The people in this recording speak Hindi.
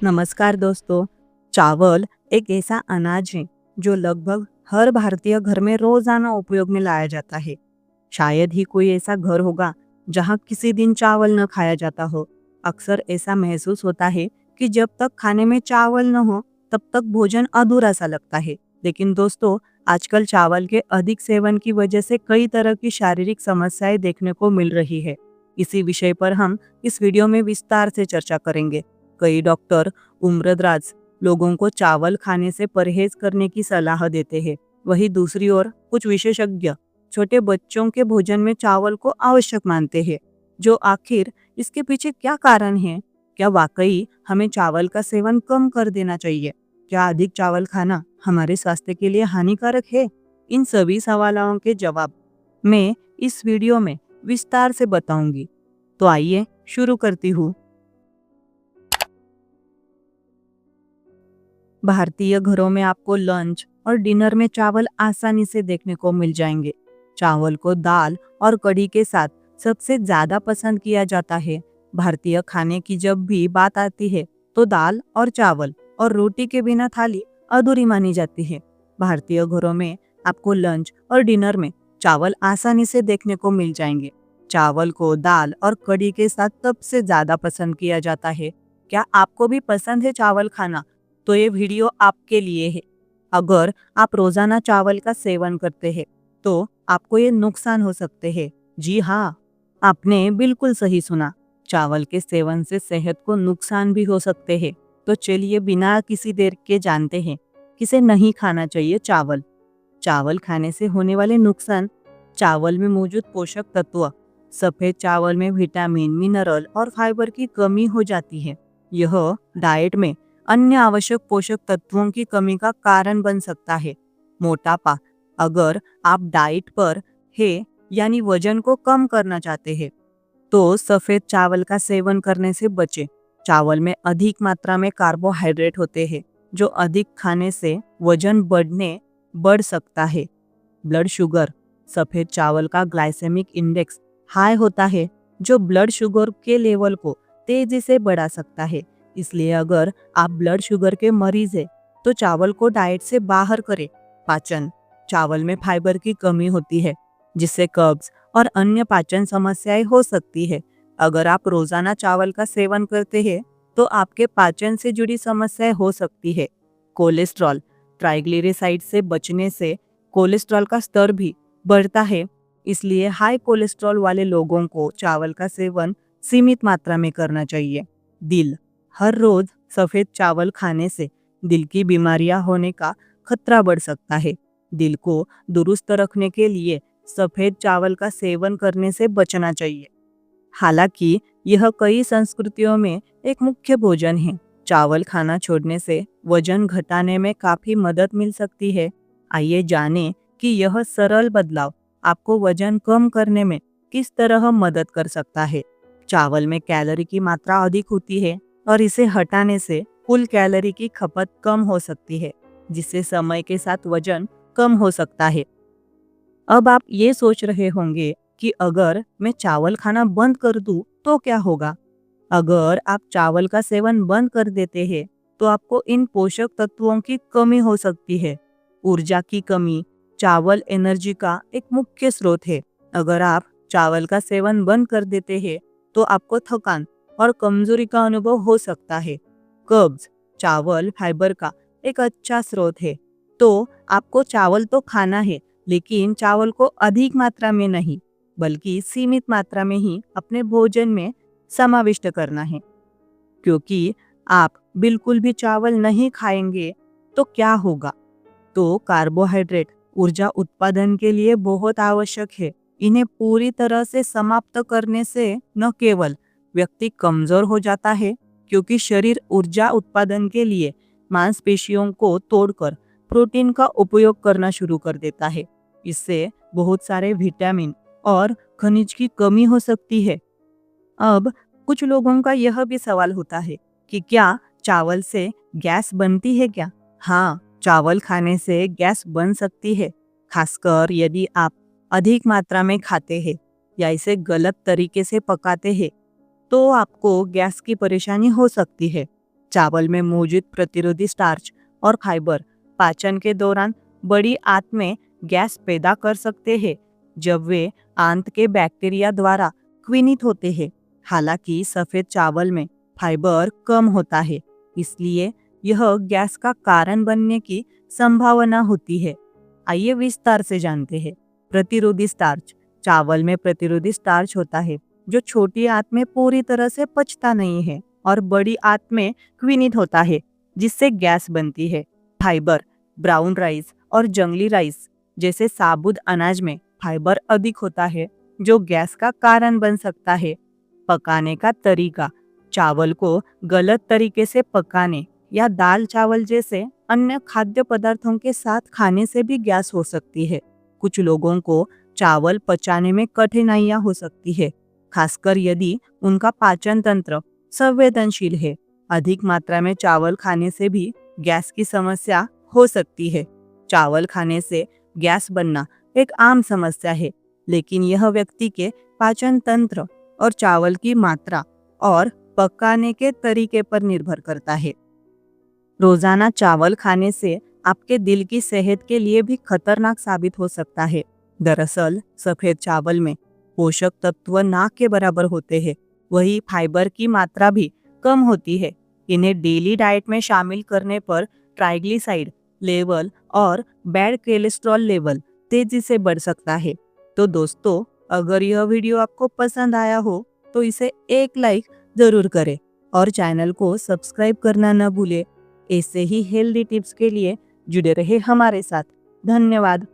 नमस्कार दोस्तों। चावल एक ऐसा अनाज है जो लगभग हर भारतीय घर में रोजाना उपयोग में लाया जाता है। शायद ही कोई ऐसा घर होगा जहां किसी दिन चावल न खाया जाता हो। अक्सर ऐसा महसूस होता है कि जब तक खाने में चावल न हो तब तक भोजन अधूरा सा लगता है। लेकिन दोस्तों, आजकल चावल के अधिक सेवन की वजह से कई तरह की शारीरिक समस्याएं देखने को मिल रही है। इसी विषय पर हम इस वीडियो में विस्तार से चर्चा करेंगे। कई डॉक्टर उम्रदराज लोगों को चावल खाने से परहेज करने की सलाह देते हैं। वहीं दूसरी ओर कुछ विशेषज्ञ छोटे बच्चों के भोजन में चावल को आवश्यक मानते हैं। जो आखिर इसके पीछे क्या कारण है? क्या वाकई हमें चावल का सेवन कम कर देना चाहिए? क्या अधिक चावल खाना हमारे स्वास्थ्य के लिए हानिकारक है? इन सभी सवालों के जवाब मैं इस वीडियो में विस्तार से बताऊंगी। तो आइए शुरू करती हूँ। भारतीय घरों में आपको लंच और डिनर में चावल आसानी से देखने को मिल जाएंगे। चावल को दाल और कढ़ी के साथ सबसे ज्यादा पसंद किया जाता है। भारतीय खाने की जब भी बात आती है तो दाल और चावल और रोटी के बिना थाली अधूरी मानी जाती है। भारतीय घरों में आपको लंच और डिनर में चावल आसानी से देखने को मिल जाएंगे। चावल को दाल और कढ़ी के साथ सबसे ज्यादा पसंद किया जाता है। क्या आपको भी पसंद है चावल खाना? तो ये वीडियो आपके लिए है। अगर आप रोजाना चावल का सेवन करते हैं तो आपको ये नुकसान हो सकते हैं। जी हाँ, आपने बिल्कुल सही सुना। चावल के सेवन से सेहत को नुकसान भी हो सकते हैं। तो चलिए बिना किसी देर के जानते हैं किसे नहीं खाना चाहिए चावल। चावल खाने से होने वाले नुकसान। चावल में मौजूद पोषक तत्व। सफेद चावल में विटामिन, मिनरल और फाइबर की कमी हो जाती है। यह डाइट में अन्य आवश्यक पोषक तत्वों की कमी का कारण बन सकता है। मोटापा। अगर आप डाइट पर है यानी वजन को कम करना चाहते हैं तो सफेद चावल का सेवन करने से बचें। चावल में अधिक मात्रा में कार्बोहाइड्रेट होते हैं जो अधिक खाने से वजन बढ़ सकता है। Blood sugar. सफेद चावल का ग्लाइसेमिक इंडेक्स हाई होता है जो ब्लड शुगर के लेवल को तेजी से बढ़ा सकता है। इसलिए अगर आप ब्लड शुगर के मरीज हैं तो चावल को डाइट से बाहर करें। पाचन। चावल में फाइबर की कमी होती है जिससे कब्ज और अन्य पाचन समस्याएं हो सकती है। अगर आप रोजाना चावल का सेवन करते हैं तो आपके पाचन से जुड़ी समस्याएं हो सकती है। कोलेस्ट्रॉल। ट्राइग्लिसराइड से बचने से कोलेस्ट्रॉल का स्तर भी बढ़ता है। इसलिए हाई कोलेस्ट्रॉल वाले लोगों को चावल का सेवन सीमित मात्रा में करना चाहिए। दिल। हर रोज सफेद चावल खाने से दिल की बीमारियां होने का खतरा बढ़ सकता है। दिल को दुरुस्त रखने के लिए सफेद चावल का सेवन करने से बचना चाहिए। हालांकि यह कई संस्कृतियों में एक मुख्य भोजन है। चावल खाना छोड़ने से वजन घटाने में काफी मदद मिल सकती है। आइए जानें कि यह सरल बदलाव आपको वजन कम करने में किस तरह मदद कर सकता है। चावल में कैलोरी की मात्रा अधिक होती है और इसे हटाने से कुल कैलोरी की खपत कम हो सकती है जिससे समय के साथ वजन कम हो सकता है। अब आप ये सोच रहे होंगे कि अगर मैं चावल खाना बंद कर दूं तो क्या होगा? अगर आप चावल का सेवन बंद कर देते हैं तो आपको इन पोषक तत्वों की कमी हो सकती है। ऊर्जा की कमी। चावल एनर्जी का एक मुख्य स्रोत है। अगर आप चावल का सेवन बंद कर देते हैं तो आपको थकान और कमजोरी का अनुभव हो सकता है। कब्ज। चावल फाइबर का एक अच्छा स्रोत है तो आपको चावल तो खाना है लेकिन चावल को अधिक मात्रा में नहीं बल्कि सीमित मात्रा में ही अपने भोजन में समाविष्ट करना है। क्योंकि आप बिल्कुल भी चावल नहीं खाएंगे तो क्या होगा? तो कार्बोहाइड्रेट ऊर्जा उत्पादन के लिए बहुत आवश्यक है। इन्हें पूरी तरह से समाप्त करने से न केवल व्यक्ति कमजोर हो जाता है क्योंकि शरीर ऊर्जा उत्पादन के लिए मांसपेशियों को तोड़कर प्रोटीन का उपयोग करना शुरू कर देता है। इससे बहुत सारे विटामिन और खनिज की कमी हो सकती है। अब कुछ लोगों का यह भी सवाल होता है कि क्या चावल से गैस बनती है क्या? हाँ, चावल खाने से गैस बन सकती है, खासकर यदि आप अधिक मात्रा में खाते हैं या इसे गलत तरीके से पकाते हैं तो आपको गैस की परेशानी हो सकती है। चावल में मौजूद प्रतिरोधी स्टार्च और फाइबर पाचन के दौरान बड़ी आंत में गैस पैदा कर सकते हैं जब वे आंत के बैक्टीरिया द्वारा क्विनित होते हैं। हालांकि सफेद चावल में फाइबर कम होता है, इसलिए यह गैस का कारण बनने की संभावना होती है। आइए विस्तार से जानते हैं। प्रतिरोधी स्टार्च। चावल में प्रतिरोधी स्टार्च होता है जो छोटी आंत में पूरी तरह से पचता नहीं है और बड़ी आंत में क्विनित होता है, जिससे गैस बनती है। फाइबर। ब्राउन राइस और जंगली राइस जैसे साबुत अनाज में फाइबर अधिक होता है जो गैस का कारण बन सकता है। पकाने का तरीका। चावल को गलत तरीके से पकाने या दाल चावल जैसे अन्य खाद्य पदार्थों के साथ खाने से भी गैस हो सकती है। कुछ लोगों को चावल पचाने में कठिनाइयां हो सकती है, खासकर यदि उनका पाचन तंत्र संवेदनशील है। अधिक मात्रा में चावल खाने से भी गैस की समस्या हो सकती है। चावल खाने से गैस बनना एक आम समस्या है, लेकिन यह व्यक्ति के पाचन तंत्र और चावल की मात्रा और पकाने के तरीके पर निर्भर करता है। रोजाना चावल खाने से आपके दिल की सेहत के लिए भी खतरनाक साबित हो सकता है। दरअसल सफेद चावल में पोषक तत्व ना के बराबर होते हैं, वही फाइबर की मात्रा भी कम होती है। इन्हें डेली डाइट में शामिल करने पर ट्राइग्लिसराइड लेवल और बैड कोलेस्ट्रॉल लेवल तेजी से बढ़ सकता है। तो दोस्तों, अगर यह वीडियो आपको पसंद आया हो तो इसे एक लाइक जरूर करें और चैनल को सब्सक्राइब करना न भूलें। ऐसे ही हेल्दी टिप्स के लिए जुड़े रहे हमारे साथ। धन्यवाद।